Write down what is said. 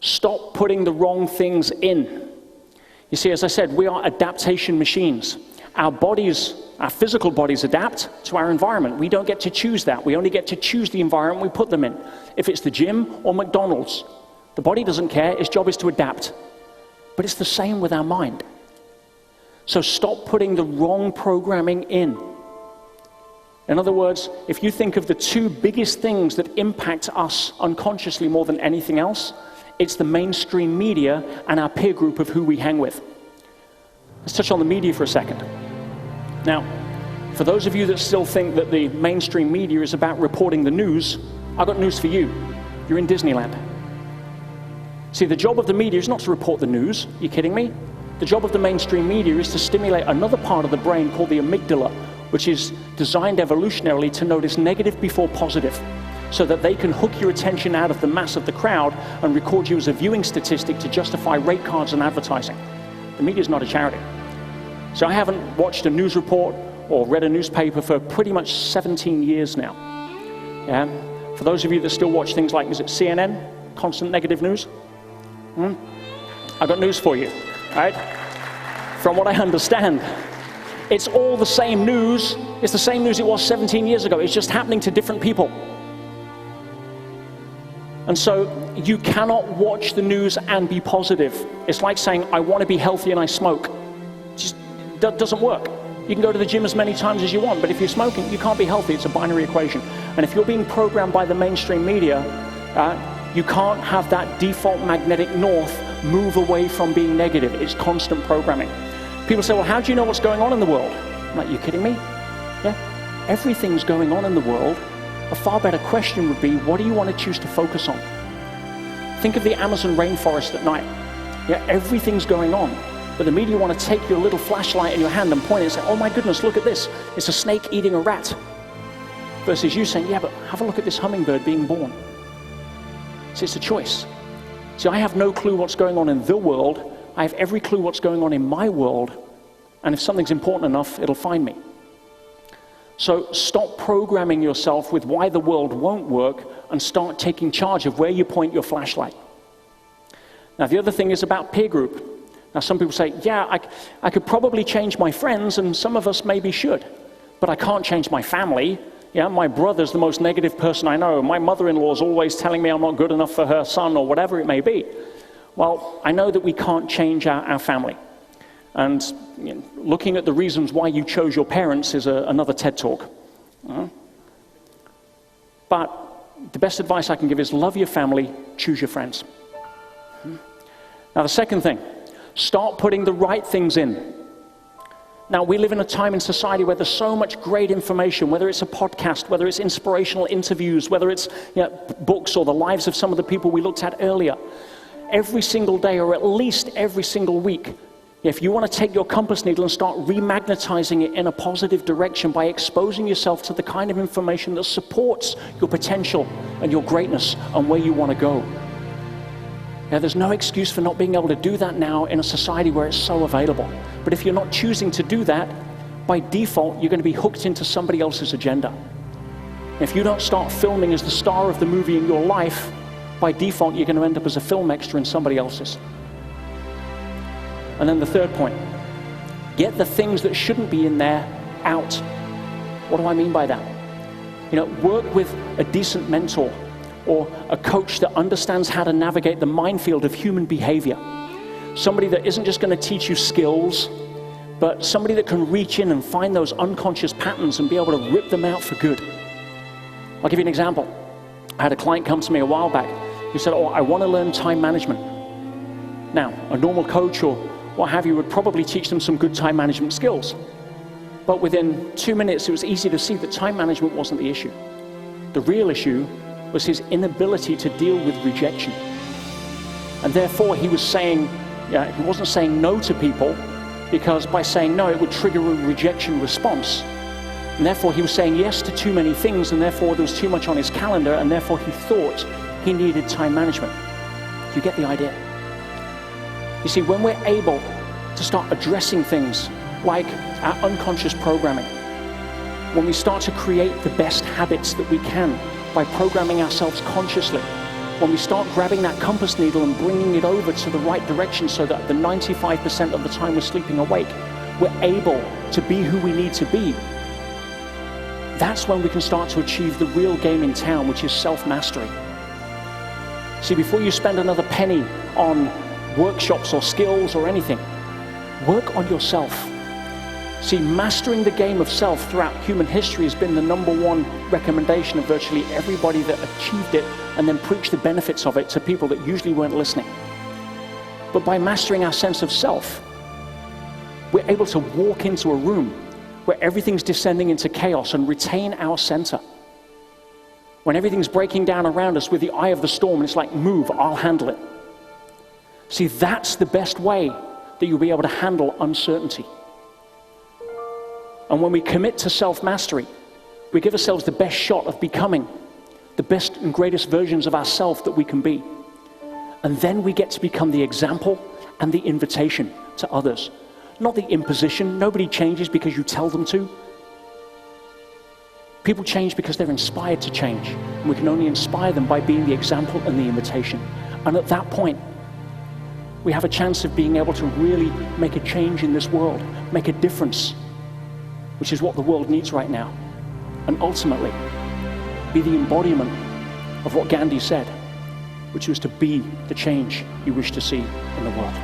Stop putting the wrong things in. You see, as I said, we are adaptation machines. Our bodies, our physical bodies adapt to our environment. We don't get to choose that. We only get to choose the environment we put them in. If it's the gym or McDonald's, the body doesn't care. Its job is to adapt. But it's the same with our mind. So stop putting the wrong programming in. In other words, if you think of the two biggest things that impact us unconsciously more than anything else, it's the mainstream media and our peer group of who we hang with. Let's touch on the media for a second. Now, for those of you that still think that the mainstream media is about reporting the news, I've got news for you. You're in Disneyland. See, the job of the media is not to report the news. Are you kidding me? The job of the mainstream media is to stimulate another part of the brain called the amygdala, which is designed evolutionarily to notice negative before positive, so that they can hook your attention out of the mass of the crowd and record you as a viewing statistic to justify rate cards and advertising. The media is not a charity. So I haven't watched a news report or read a newspaper for pretty much 17 years now. Yeah? For those of you that still watch things like, is it CNN? Constant negative news? I've got news for you, right? From what I understand, it's all the same news. It's the same news it was 17 years ago. It's just happening to different people. And so you cannot watch the news and be positive. It's like saying, I want to be healthy and I smoke. It just doesn't work. You can go to the gym as many times as you want, but if you're smoking, you can't be healthy. It's a binary equation. And if you're being programmed by the mainstream media, you can't have that default magnetic north move away from being negative. It's constant programming. People say, well, how do you know what's going on in the world? I'm like, you kidding me? Yeah, everything's going on in the world. A far better question would be, what do you want to choose to focus on? Think of the Amazon rainforest at night. Yeah, everything's going on. But the media want to take your little flashlight in your hand and point it and say, oh my goodness, look at this. It's a snake eating a rat. Versus you saying, yeah, but have a look at this hummingbird being born. So it's a choice. See, I have no clue what's going on in the world. I have every clue what's going on in my world. And if something's important enough, it'll find me. So stop programming yourself with why the world won't work and start taking charge of where you point your flashlight. Now, the other thing is about peer group. Now, some people say, yeah, I could probably change my friends, and some of us maybe should, but I can't change my family. Yeah, my brother's the most negative person I know. My mother-in-law is always telling me I'm not good enough for her son or whatever it may be. Well, I know that we can't change our family. And looking at the reasons why you chose your parents is another TED Talk. But the best advice I can give is love your family, choose your friends. Now, the second thing, start putting the right things in. Now, we live in a time in society where there's so much great information, whether it's a podcast, whether it's inspirational interviews, whether it's books or the lives of some of the people we looked at earlier. Every single day, or at least every single week, if you want to take your compass needle and start remagnetizing it in a positive direction by exposing yourself to the kind of information that supports your potential and your greatness and where you want to go. Now, there's no excuse for not being able to do that now in a society where it's so available. But if you're not choosing to do that, by default, you're going to be hooked into somebody else's agenda. If you don't start filming as the star of the movie in your life, by default, you're going to end up as a film extra in somebody else's. And then the third point, get the things that shouldn't be in there out. What do I mean by that? Work with a decent mentor or a coach that understands how to navigate the minefield of human behavior. Somebody that isn't just going to teach you skills, but somebody that can reach in and find those unconscious patterns and be able to rip them out for good. I'll give you an example. I had a client come to me a while back who said, I want to learn time management. Now, a normal coach or what have you would probably teach them some good time management skills. But within 2 minutes, it was easy to see that time management wasn't the issue. The real issue was his inability to deal with rejection. And therefore, he was saying, he wasn't saying no to people, because by saying no, it would trigger a rejection response. And therefore, he was saying yes to too many things, and therefore, there was too much on his calendar, and therefore, he thought he needed time management. Do you get the idea? You see, when we're able to start addressing things like our unconscious programming, when we start to create the best habits that we can by programming ourselves consciously, when we start grabbing that compass needle and bringing it over to the right direction so that the 95% of the time we're sleeping awake, we're able to be who we need to be, that's when we can start to achieve the real game in town, which is self-mastery. See, before you spend another penny on workshops or skills or anything, work on yourself. See, mastering the game of self throughout human history has been the #1 recommendation of virtually everybody that achieved it and then preached the benefits of it to people that usually weren't listening. But by mastering our sense of self, we're able to walk into a room where everything's descending into chaos and retain our center. When everything's breaking down around us with the eye of the storm, and it's like, move, I'll handle it. See, that's the best way that you'll be able to handle uncertainty. And when we commit to self-mastery, we give ourselves the best shot of becoming the best and greatest versions of ourselves that we can be. And then we get to become the example and the invitation to others. Not the imposition. Nobody changes because you tell them to. People change because they're inspired to change. And we can only inspire them by being the example and the invitation. And at that point, we have a chance of being able to really make a change in this world, make a difference, which is what the world needs right now. And ultimately, be the embodiment of what Gandhi said, which was to be the change you wish to see in the world.